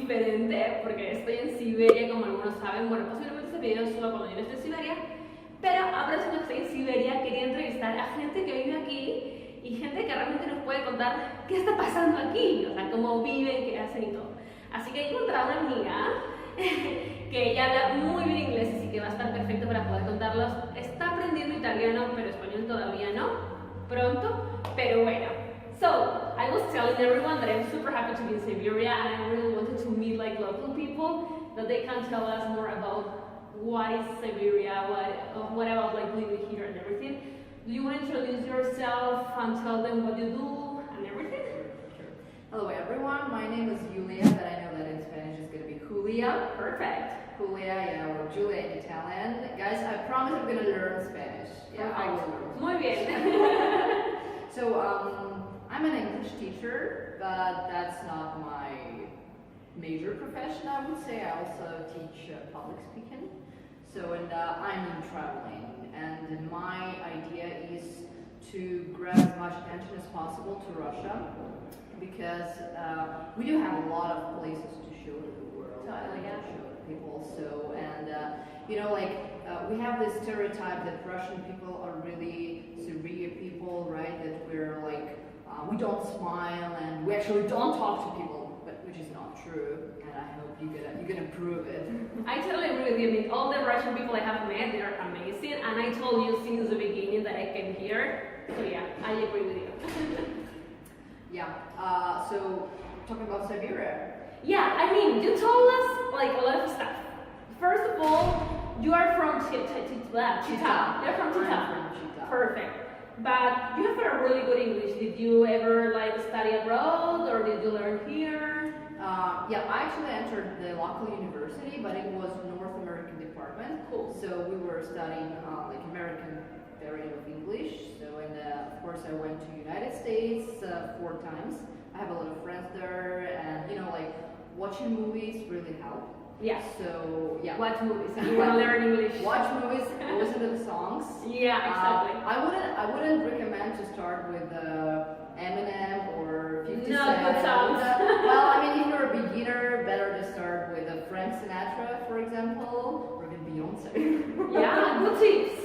diferente porque estoy en Siberia, como algunos saben. Bueno, posiblemente este video suba cuando yo esté en Siberia, pero aprovechando que estoy en Siberia, quería entrevistar a gente que vive aquí y gente que realmente nos puede contar qué está pasando aquí, o sea, cómo viven, qué hacen y todo. Así que he encontrado una amiga que ella habla muy bien inglés, así que va a estar perfecto para poder contarlos. Está aprendiendo italiano, pero español todavía no, pronto, pero bueno. So, I was telling everyone that I'm super happy to be in Siberia and I really wanted to meet like local people that they can tell us more about what is Siberia, what about like living here and everything. Do you want to introduce yourself and tell them what you do and everything? Sure. Hello everyone, my name is Yulia, but I know that in Spanish it's going to be Julia. Perfect. Julia, yeah, or Julia in Italian. Guys, I promise I'm going to learn Spanish. Yeah, I will learn. Muy bien. So, I'm an English teacher, but that's not my major profession, I would say. I also teach public speaking. So, and I'm traveling, and my idea is to grab as much attention as possible to Russia, because we do have a lot of places to show to the world, Totally, yeah. to show to people. So, and you know, like we have this stereotype that Russian people are really severe people, right? That we're like we don't smile and we actually don't talk to people, but which is not true. And I hope you're gonna prove it. I totally agree with you. I mean, all the Russian people I have met, they are amazing, and I told you since the beginning that I came here. So yeah, I agree with you. Yeah. So talking about Siberia. Yeah, I mean, you told us like a lot of stuff. First of all, you are from Chita. You're from Chita. I'm from Chita. Perfect. But you have a really good English. Did you ever like study abroad or did you learn here? Yeah, I actually entered the local university, but it was North American department. Cool. So we were studying like American variant of English. So and of course I went to United States 4 times. I have a lot of friends there, and you know, like watching movies really help. Yeah. So yeah. Watch movies. If you want to learn English. Watch movies, listen to the songs. Yeah, exactly. I wouldn't recommend to start with Eminem or 50 No, Cent. good songs. Well, I mean, if you're a beginner, better to start with Frank Sinatra, for example, or even Beyonce. Yeah, good tips.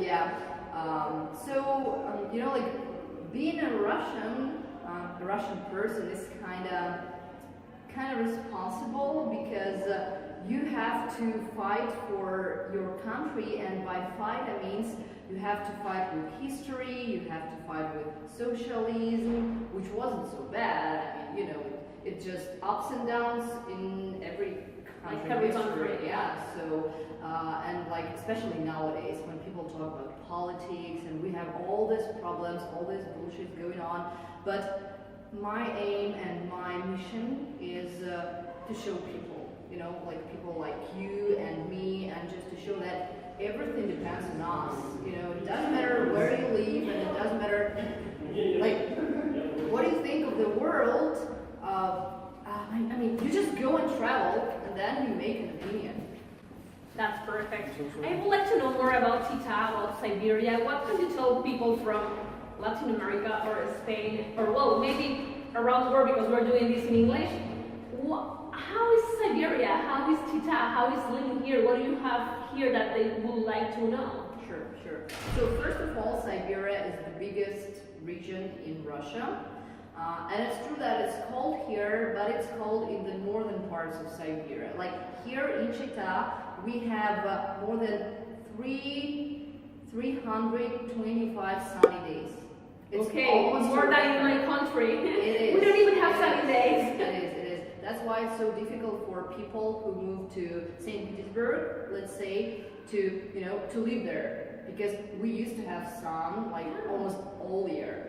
Yeah. You know, like being a Russian person is kind of responsible, because you have to fight for your country, and by fight I means you have to fight with history, you have to fight with socialism, which wasn't so bad. I mean, you know, it just ups and downs in every country. Like every country. Yeah. So and like especially nowadays when people talk about politics and we have all these problems, all this bullshit going on, but my aim and my mission is to show people, you know, like people like you and me, and just to show that everything depends on us. You know, it doesn't matter where you live, and it doesn't matter like what do you think of the world. I mean, you just go and travel, and then you make an opinion. That's perfect. I would like to know more about Chita, about Siberia. What can you tell people from Latin America or Spain, or well, maybe around the world, because we're doing this in English? How is Siberia? How is Chita? How is living here? What do you have here that they would like to know? Sure. So first of all, Siberia is the biggest region in Russia. And it's true that it's cold here, but it's cold in the northern parts of Siberia. Like here in Chita, we have more than 325 sunny days. It's okay, more than in my country. It is. We don't even have sunny days. It is. That's why it's so difficult for people who move to St. Petersburg, let's say, to live there, because we used to have sun like almost all year.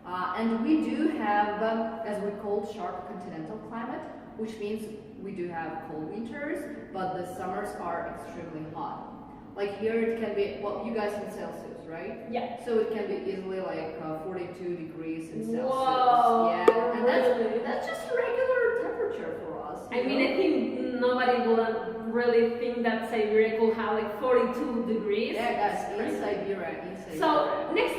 And we do have, as we call, sharp continental climate, which means we do have cold winters, but the summers are extremely hot. Like here it can be, well, you guys in Celsius, right? Yeah. So it can be easily like 42 degrees in Celsius. Whoa, Yeah, and really? that's just regular temperature for us. I mean, I think nobody will really think that Siberia could have like 42 degrees. Yeah, guys, in Siberia. So next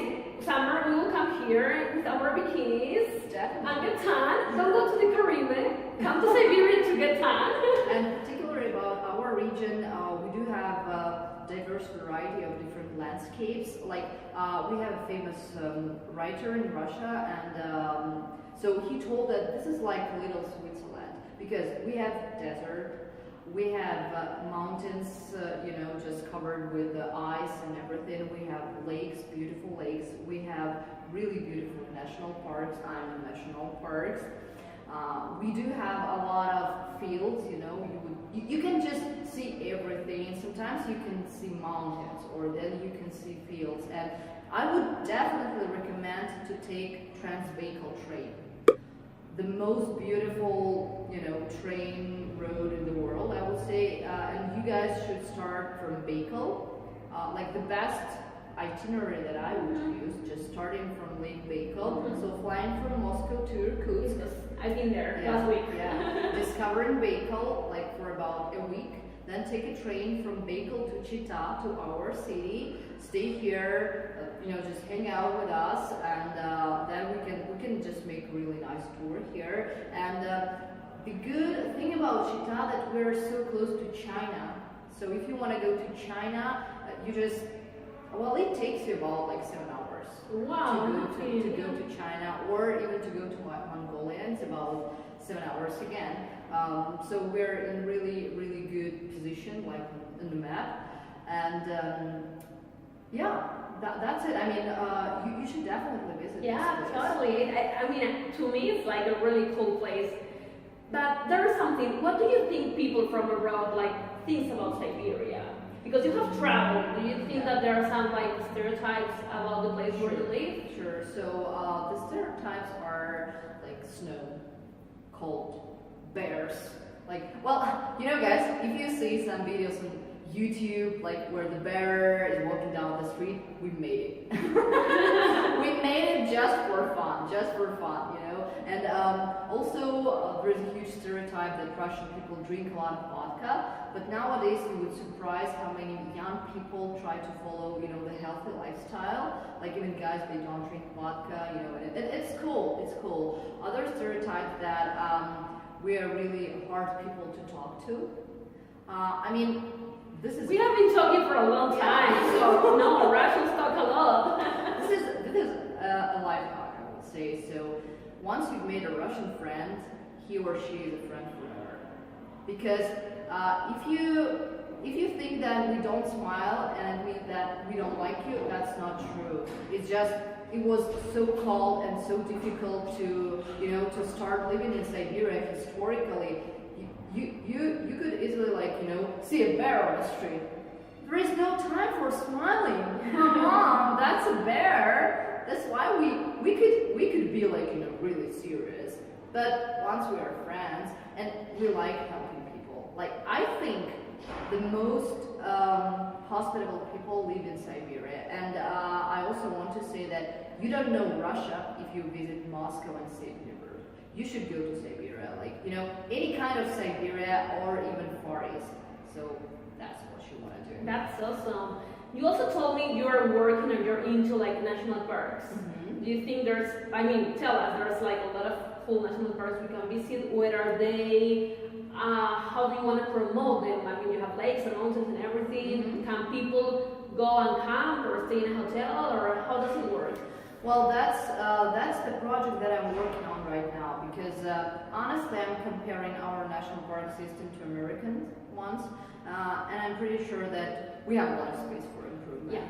summer we will come here with our bikinis Definitely. and get tan. Don't go to the Caribbean. Come to Siberia to get fan. And particularly about our region, we do have a diverse variety of different landscapes. Like we have a famous writer in Russia, and so he told that this is like little Switzerland because we have desert, we have mountains, just covered with ice and everything. We have lakes, beautiful lakes. We have really beautiful national parks and national parks. We do have a lot of fields, you can just see everything. Sometimes you can see mountains or then you can see fields. And I would definitely recommend to take Trans-Baikal train. The most beautiful, train road in the world, I would say. And you guys should start from Baikal. Like the best itinerary that I would use, just starting from Lake Baikal. So flying from Moscow to Irkutsk. I've been there last week. Yeah. Discovering Baikal like for about a week. Then take a train from Baikal to Chita, to our city. Stay here, just hang out with us, and then we can just make a really nice tour here. And the good thing about Chita that we're so close to China. So if you want to go to China, it takes you about like 7 hours. Wow. To go to China, or even to go to Mongolia. It's about 7 hours again. So we're in really, really good position, like in the map. And that's it. I mean, you should definitely visit. Yeah, this place. totally. I mean, to me, it's like a really cool place. But there's something. What do you think people from abroad thinks about Siberia? Because you have traveled. Do you think that there are some stereotypes about the place where you live? Sure. So the stereotypes are like snow, cold, bears. Guys, if you see some videos on YouTube, where the bear is walking down the street, we made it. We made it just for fun, And also, there's a huge stereotype that Russian people drink a lot of vodka. But nowadays, you would surprise how many young people try to follow, the healthy lifestyle. Like even guys, they don't drink vodka, and it's cool. It's cool. Other stereotype that we are really hard people to talk to. We have been talking for a long time, so no, Russians talk a lot. This is a life hack, I would say. So once you've made a Russian friend, he or she is a friend forever. Because if you think that we don't smile and that we don't like you, that's not true. It's just it was so cold and so difficult to start living in Siberia historically. You could easily see a bear on the street. There is no time for smiling. Come on, that's a bear. That's why we could be really serious. But once we are friends and we like helping people, I think the most hospitable people live in Siberia. And I also want to say that you don't know Russia if you visit Moscow and St. Petersburg. You should go to Siberia, any kind of Siberia or even Far East. So that's what you want to do. That's awesome. You also told me you're working or you're into national parks. Mm-hmm. Do you think tell us, there's a lot of cool national parks we can visit. Where are they? How do you want to promote them? You have lakes and mountains and everything. Mm-hmm. Can people go and camp or stay in a hotel, or how does it work? Well, that's the project that I'm working on right now, because honestly, I'm comparing our national park system to American ones, and I'm pretty sure that we have a lot of space for improvement. Yeah.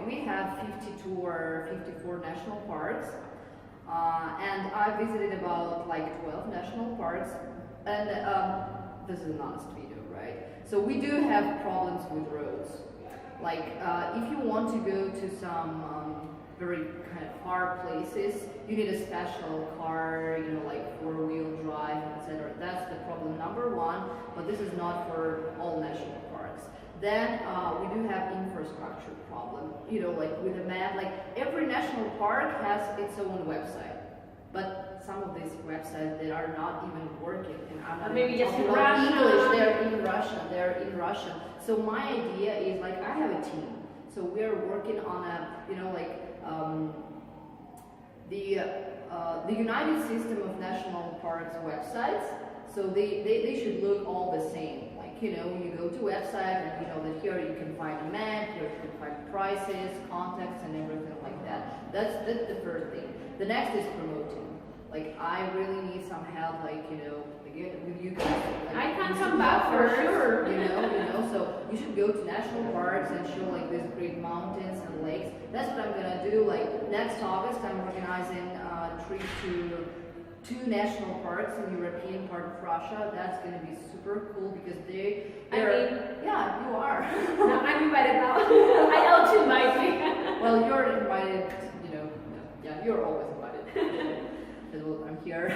We have 52 or 54 national parks, and I visited about 12 national parks, and this is an honest video, right? So we do have problems with roads. If you want to go to some very kind of far places, you need a special car, 4-wheel drive, etc. That's the problem number one, but this is not for all national parks. Then we do have infrastructure problem, with a map. Every national park has its own website, but some of these websites that are not even working, and I'm not maybe just in Russian. English. They're in Russian. So my idea is I have a team. So we're working on the United System of National Parks websites, so they should look all the same. Like, you know, you go to website and you know that here you can find a map, here you can find prices, context, and everything like that. That's the first thing. The next is promoting. Like, I really need some help, like, you know, with you guys. Like, I can come back for sure. You know, so you should go to national parks and show like these great mountains and lakes. That's what I'm gonna do. Like, next August, I'm organizing a trip to 2 national parks in the European part of Russia. That's gonna be super cool because yeah, you are. No, I'm invited now. I also invite me. Well, you're invited, you know, yeah, you're always invited. I'm here.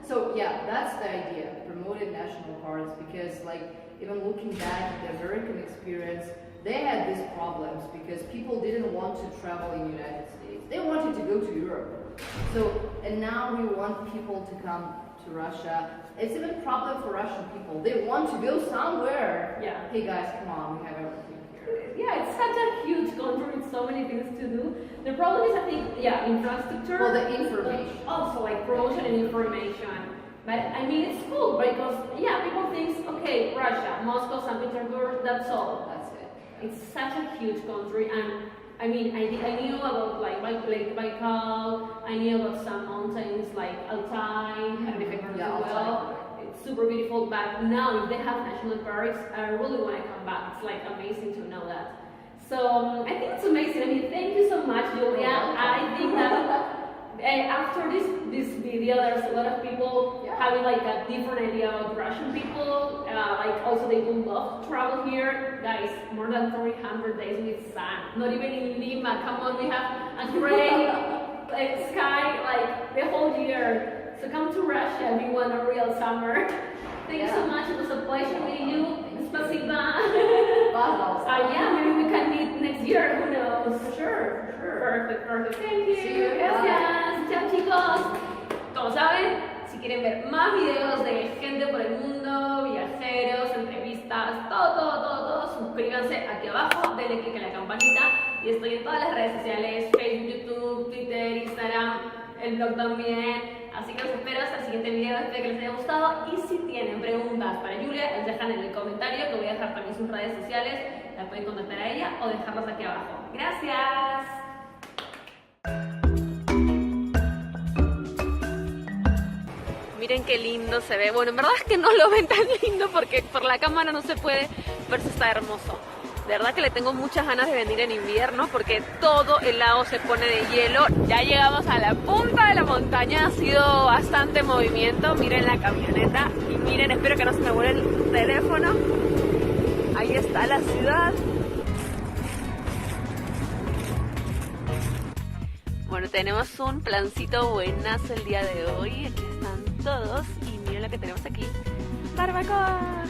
So yeah, that's the idea, promoted national parks, because like, even looking back at the American experience, they had these problems because people didn't want to travel in the United States. They wanted to go to Europe. So, and now we want people to come to Russia. It's even a problem for Russian people. They want to go somewhere. Yeah. Hey guys, come on, we have everything here. Yeah, it's such a huge country with so many things to do. The problem is, I think, yeah, infrastructure. Well, the information. Also, like promotion and information. But I mean, it's cool because, yeah, people think, okay, Russia, Moscow, St. Petersburg, that's all. That's it. It's such a huge country, and I mean, I knew about like Lake Baikal, I knew about some mountains like Altai, and if I remember well. It's super beautiful, but now if they have national parks, I really want to come back. It's like amazing to know that. So I think it's amazing. I mean, thank you so much, Yulia. I think that after this video, there's a lot of people having like a different idea about Russian people. Like also they would love to travel here. Guys, more than 300 days with sun. Not even in Lima. Come on, we have a gray sky like the whole year. So come to Russia if you want a real summer. Thank you so much. It was a pleasure meeting you. Spasiba. Yeah, maybe we can meet next year. Who knows? For sure. Perfect. Thank you. See you. Gracias. Chao, chicos. Como saben, si quieren ver más videos de gente por el mundo, viajeros, entrevistas, todo, suscríbanse aquí abajo, denle click en la campanita y estoy en todas las redes sociales, Facebook, YouTube, Twitter, Instagram, el blog también. Así que los espero hasta el siguiente video, espero que les haya gustado y si tienen preguntas para Yulia, las dejan en el comentario, que voy a dejar también sus redes sociales, la pueden contactar a ella o dejarlas aquí abajo. ¡Gracias! Miren qué lindo se ve. Bueno, en verdad es que no lo ven tan lindo porque por la cámara no se puede, pero sí está hermoso. De verdad que le tengo muchas ganas de venir en invierno porque todo el lago se pone de hielo. Ya llegamos a la punta de la montaña, ha sido bastante movimiento. Miren la camioneta y miren, espero que no se me vuele el teléfono. Ahí está la ciudad. Bueno, tenemos un plancito buenazo el día de hoy. Aquí están todos y miren lo que tenemos aquí. ¡Barbacoa!